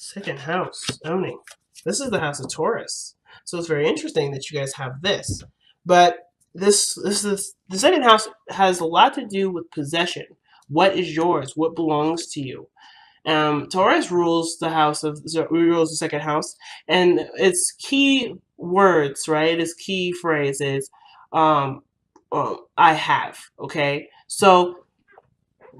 Second house, owning. This is the house of Taurus. So it's very interesting that you guys have this. But this is the second house has a lot to do with possession. What is yours? What belongs to you? Taurus rules the house of rules the second house, and its key words, right? Its key phrase is, "I have." Okay, so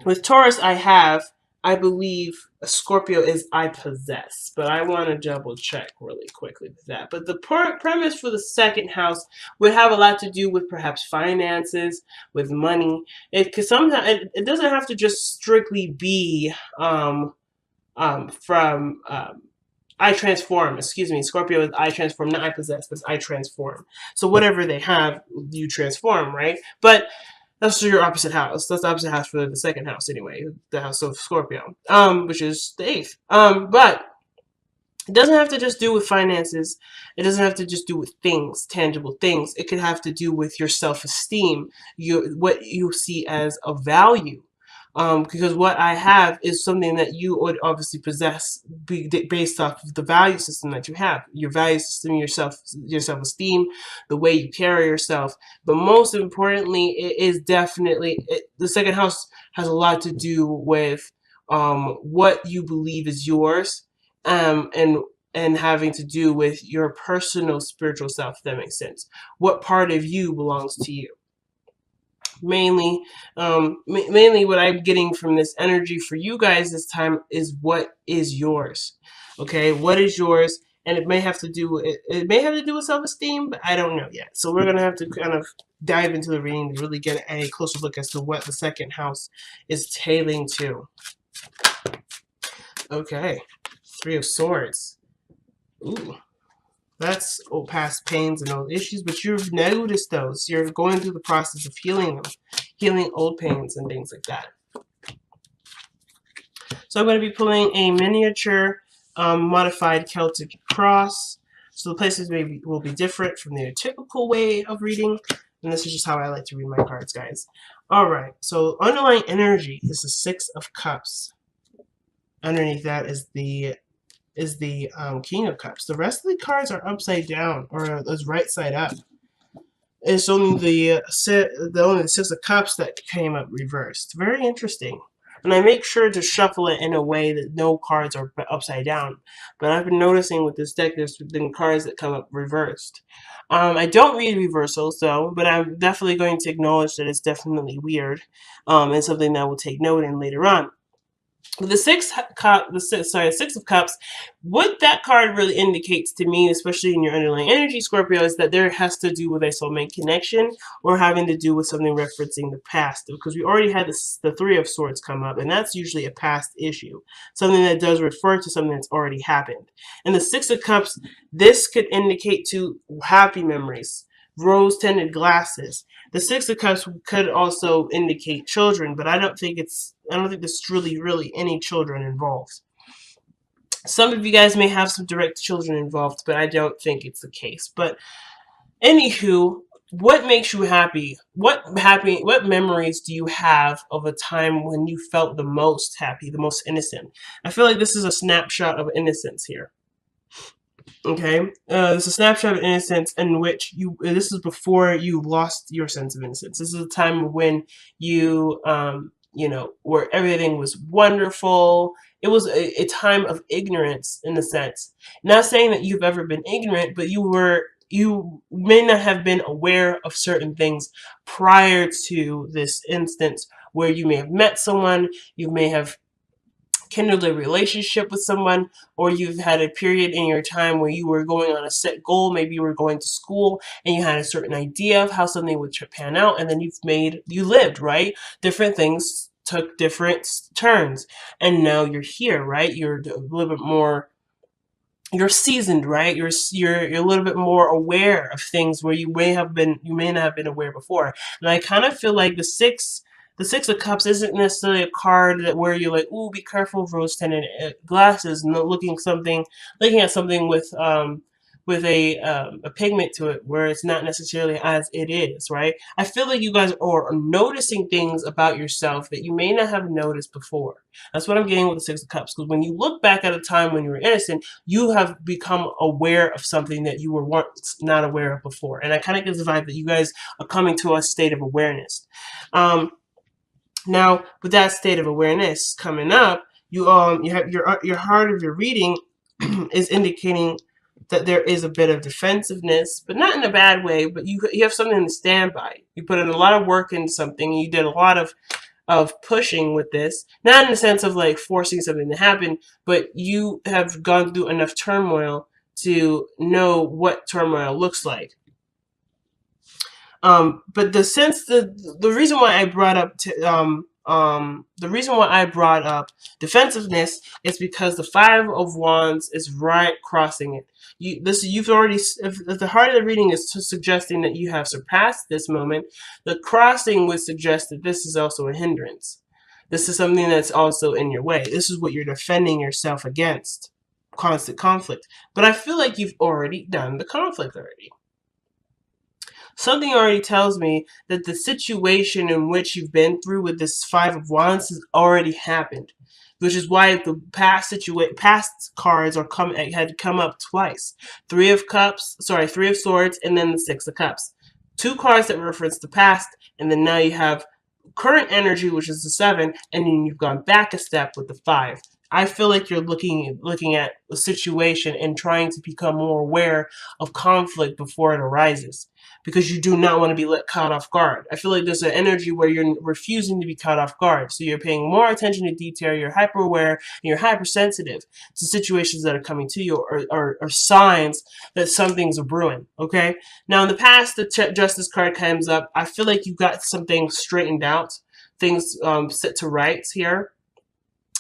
with Taurus, I have. I believe Scorpio is I possess, but I want to double check really quickly with that. But the premise for the second house would have a lot to do with perhaps finances, with money. Because sometimes it doesn't have to just strictly be from I transform. Excuse me, Scorpio is I transform, not I possess, but I transform. So whatever they have, you transform, right? But that's your opposite house. That's the opposite house for the second house, anyway. The house of Scorpio, which is the eighth. But it doesn't have to just do with finances. It doesn't have to just do with things, tangible things. It could have to do with your self-esteem, what you see as a value. Because what I have is something that you would obviously possess based off of the value system that you have, your value system, your self-esteem, the way you carry yourself. But most importantly, it is definitely the second house has a lot to do with what you believe is yours, and having to do with your personal spiritual self. If that makes sense. What part of you belongs to you? Mainly, mainly what I'm getting from this energy for you guys this time is what is yours. Okay, what is yours? And it may have to do it may have to do with self-esteem, but I don't know yet. So we're gonna have to kind of dive into the reading to really get a closer look as to what the second house is tailing to. Okay, Three of Swords. Ooh. That's past pains and old issues, but you've noticed those. You're going through the process of healing them, healing old pains and things like that. So I'm going to be pulling a miniature modified Celtic cross. So the places will be different from their typical way of reading. And this is just how I like to read my cards, guys. Alright, so underlying energy is the Six of Cups. Underneath that is the King of Cups. The rest of the cards are upside down, or is right side up. It's only the Six of Cups that came up reversed. Very interesting. And I make sure to shuffle it in a way that no cards are upside down. But I've been noticing with this deck, there's been cards that come up reversed. I don't read reversals though, but I'm definitely going to acknowledge that it's definitely weird, and something that I will take note in later on. The Six of Cups, what that card really indicates to me, especially in your underlying energy, Scorpio, is that there has to do with a soulmate connection or having to do with something referencing the past. Because we already had the Three of Swords come up, and that's usually a past issue, something that does refer to something that's already happened. And the Six of Cups, this could indicate to happy memories, rose-tinted glasses. The Six of Cups could also indicate children, but I don't think there's really any children involved. Some of you guys may have some direct children involved, but I don't think it's the case. But anywho, what makes you happy? What memories do you have of a time when you felt the most happy, the most innocent? I feel like this is a snapshot of innocence here. Okay, it's a snapshot of innocence in which this is before you lost your sense of innocence. This is a time when you, where everything was wonderful. It was a time of ignorance in a sense. Not saying that you've ever been ignorant, but you may not have been aware of certain things prior to this instance where you may have met someone, you may have kindled a relationship with someone, or you've had a period in your time where you were going on a set goal. Maybe you were going to school and you had a certain idea of how something would pan out, and then you lived, right? Different things took different turns, and now you're here, right? You're a little bit more, you're seasoned, right? You're a little bit more aware of things where you may not have been aware before. And I kind of feel like the Six of Cups isn't necessarily a card where you're like, ooh, be careful of rose-tinted glasses, and looking at something a pigment to it where it's not necessarily as it is, right? I feel like you guys are noticing things about yourself that you may not have noticed before. That's what I'm getting with the Six of Cups. Because when you look back at a time when you were innocent, you have become aware of something that you were once not aware of before. And I kind of get the vibe that you guys are coming to a state of awareness. Now, with that state of awareness coming up, you have your heart of your reading is indicating that there is a bit of defensiveness, but not in a bad way. But you have something to stand by. You put in a lot of work into something. You did a lot of pushing with this, not in the sense of like forcing something to happen, but you have gone through enough turmoil to know what turmoil looks like. But the reason why I brought up the reason why I brought up defensiveness is because the Five of Wands is right crossing it. You've already, if the heart of the reading is suggesting that you have surpassed this moment, the crossing would suggest that this is also a hindrance. This is something that's also in your way. This is what you're defending yourself against, constant conflict. But I feel like you've already done the conflict already. Something already tells me that the situation in which you've been through with this Five of Wands has already happened, which is why the past cards had come up twice. Three of Swords, and then the Six of Cups. Two cards that reference the past, and then now you have current energy, which is the Seven, and then you've gone back a step with the Five. I feel like you're looking at a situation and trying to become more aware of conflict before it arises, because you do not want to be caught off guard. I feel like there's an energy where you're refusing to be caught off guard. So you're paying more attention to detail, you're hyper aware, and you're hypersensitive to situations that are coming to you, or signs that something's brewing, okay? Now in the past, the Justice card comes up. I feel like you got some things straightened out, things set to rights here.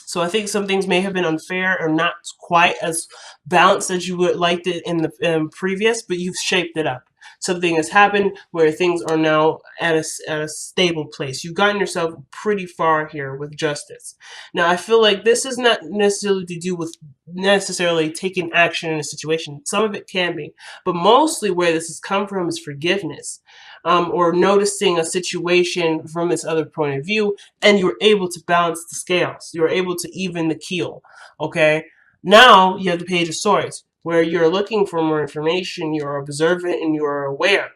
So I think some things may have been unfair or not quite as balanced as you would liked it in the previous, but you've shaped it up. Something has happened where things are now at a stable place. You've gotten yourself pretty far here with justice. Now, I feel like this is not necessarily to do with necessarily taking action in a situation. Some of it can be, but mostly where this has come from is forgiveness. Or noticing a situation from this other point of view, and you're able to balance the scales. You're able to even the keel, okay? Now you have the Page of Swords, where you're looking for more information, you're observant, and you're aware.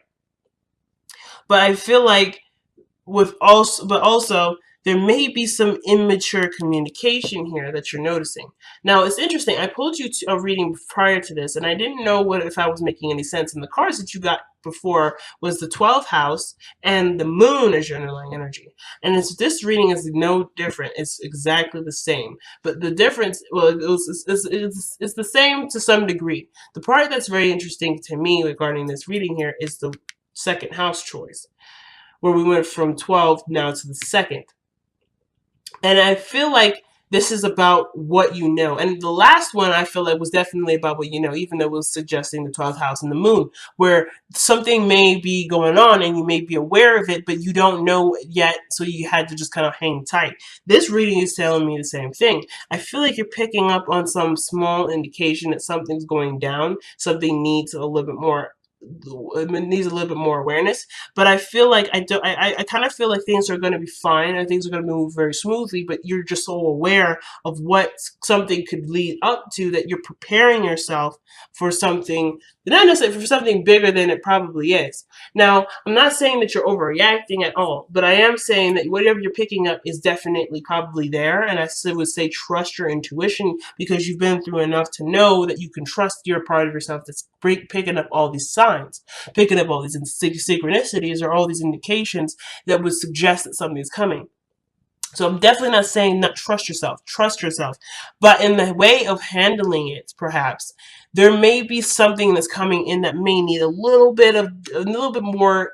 But I feel like also there may be some immature communication here that you're noticing. Now, it's interesting. I pulled you to a reading prior to this, and I didn't know if I was making any sense. And the cards that you got before was the 12th house and the moon as your underlying energy. And this reading is no different. It's exactly the same. But the difference, well, it's the same to some degree. The part that's very interesting to me regarding this reading here is the second house choice, where we went from 12 now to the second. And I feel like this is about what you know. And the last one I feel like was definitely about what you know, even though it was suggesting the 12th house and the moon, where something may be going on and you may be aware of it, but you don't know yet, so you had to just kind of hang tight. This reading is telling me the same thing. I feel like you're picking up on some small indication that something's going down, something needs a little bit more awareness, but I feel like I kind of feel like things are going to be fine and things are going to move very smoothly, but you're just so aware of what something could lead up to that you're preparing yourself for something, not necessarily for something bigger than it probably is. Now, I'm not saying that you're overreacting at all, but I am saying that whatever you're picking up is definitely probably there, and I would say trust your intuition, because you've been through enough to know that you can trust your part of yourself that's picking up all these signs, picking up all these synchronicities or all these indications that would suggest that something's coming. So I'm definitely not saying not trust yourself, but in the way of handling it, perhaps there may be something that's coming in that may need a little bit more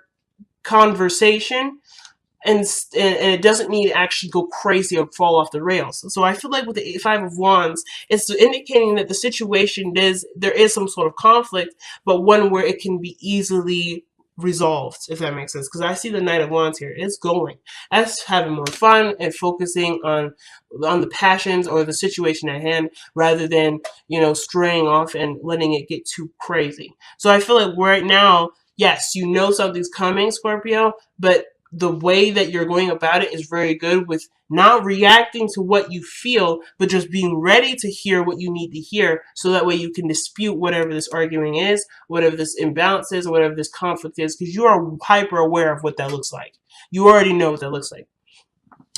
conversation, and it doesn't need to actually go crazy or fall off the rails. So I feel like with the Five of Wands, it's indicating that the situation there is some sort of conflict, but one where it can be easily resolved, if that makes sense. Because I see the Knight of Wands here. It's going. That's having more fun and focusing on the passions or the situation at hand rather than, straying off and letting it get too crazy. So I feel like right now, yes, something's coming, Scorpio, but the way that you're going about it is very good with not reacting to what you feel, but just being ready to hear what you need to hear so that way you can dispute whatever this arguing is, whatever this imbalance is, or whatever this conflict is, because you are hyper aware of what that looks like. You already know what that looks like.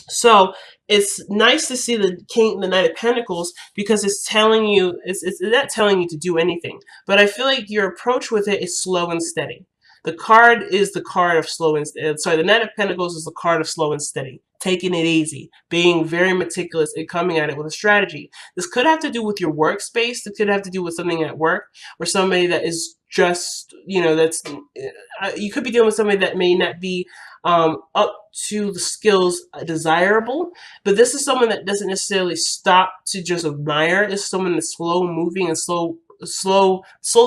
So it's nice to see the Knight of Pentacles because it's telling you, it's not telling you to do anything, but I feel like your approach with it is slow and steady. The card is the card of slow and sorry, the Knight of Pentacles is the card of slow and steady, taking it easy, being very meticulous, and coming at it with a strategy. This could have to do with your workspace. This could have to do with something at work or somebody that is just, that's, you could be dealing with somebody that may not be up to the skills desirable, but this is someone that doesn't necessarily stop to just admire. This is someone that's slow moving and slowly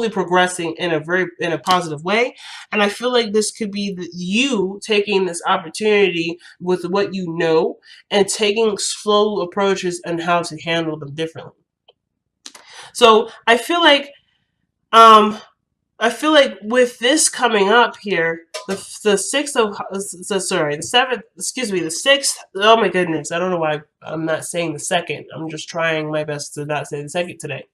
progressing in a positive way. And I feel like this could be you taking this opportunity with what you know and taking slow approaches and how to handle them differently. So I feel like with this coming up here, the sixth. Oh my goodness, I don't know why I'm not saying the second. I'm just trying my best to not say the second today.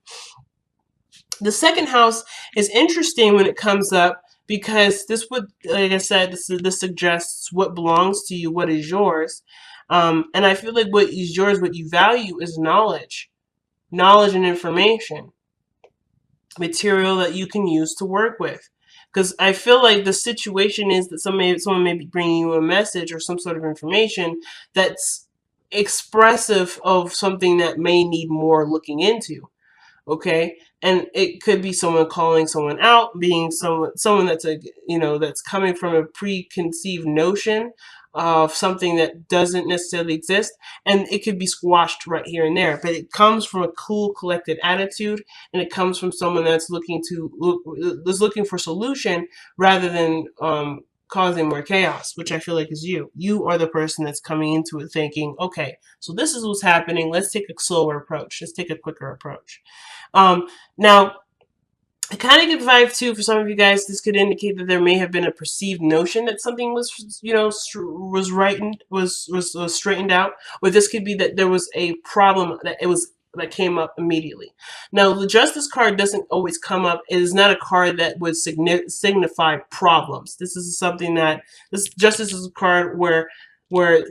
The second house is interesting when it comes up because this would, like I said, this suggests what belongs to you, what is yours. And I feel like what is yours, what you value, is knowledge and information, material that you can use to work with. Because I feel like the situation is that someone may be bringing you a message or some sort of information that's expressive of something that may need more looking into. Okay, and it could be someone calling someone out, being someone that's that's coming from a preconceived notion of something that doesn't necessarily exist, and it could be squashed right here and there. But it comes from a cool, collected attitude, and it comes from someone that's looking for solution rather than causing more chaos, which I feel like is you. You are the person that's coming into it thinking, okay, so this is what's happening. Let's take a slower approach. Let's take a quicker approach. Now, I kind of get the vibe too for some of you guys. This could indicate that there may have been a perceived notion that something was, was straightened out, or this could be that there was a problem that came up immediately. Now, the Justice card doesn't always come up. It is not a card that would signify problems. This is something that Justice is a card where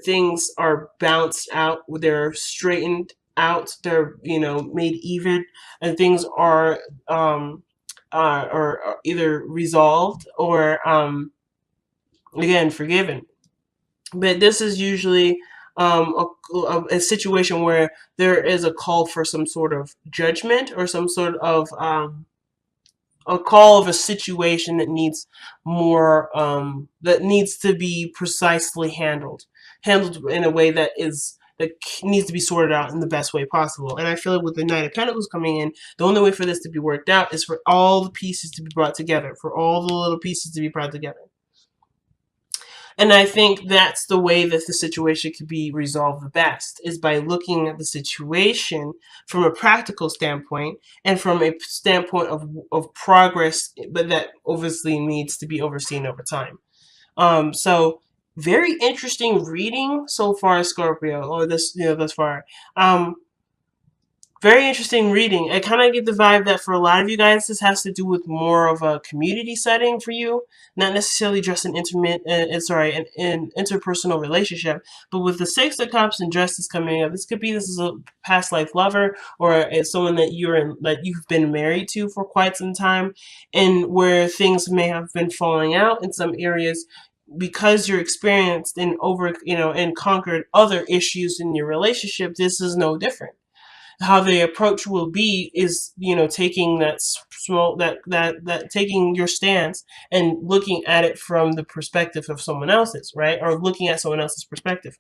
things are balanced out, they're straightened out, they're made even, and things are or either resolved or again forgiven. But this is usually a situation where there is a call for some sort of judgment or some sort of a call of a situation that needs more that needs to be precisely handled in a way that needs to be sorted out in the best way possible. And I feel like with the Knight of Pentacles coming in, the only way for this to be worked out is for all the pieces to be brought together, for all the little pieces to be brought together. And I think that's the way that the situation could be resolved the best, is by looking at the situation from a practical standpoint and from a standpoint of progress, but that obviously needs to be overseen over time. So very interesting reading so far, Scorpio, or thus far. Very interesting reading. I kind of get the vibe that for a lot of you guys, this has to do with more of a community setting for you, not necessarily just an interpersonal relationship. But with the Six of Cups and Justice coming up, this is a past life lover, or it's someone that you've been married to for quite some time, and where things may have been falling out in some areas because you're experienced and and conquered other issues in your relationship. This is no different. How the approach will be is, taking taking your stance and looking at it from the perspective of someone else's, right? Or looking at someone else's perspective.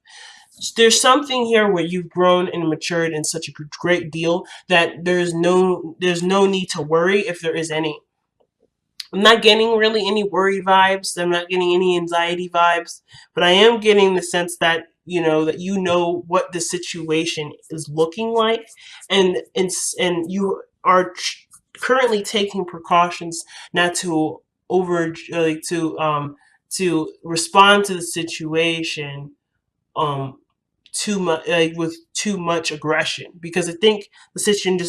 There's something here where you've grown and matured in such a great deal that there's no need to worry if there is any. I'm not getting really any worry vibes. I'm not getting any anxiety vibes, but I am getting the sense that you know what the situation is looking like, and you are currently taking precautions not to over like to respond to the situation um too much, like with too much aggression, because I think the situation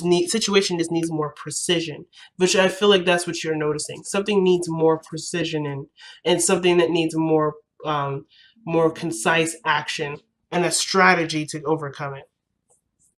just needs more precision, which I feel like that's what you're noticing. Something needs more precision, and something that needs more concise action and a strategy to overcome it.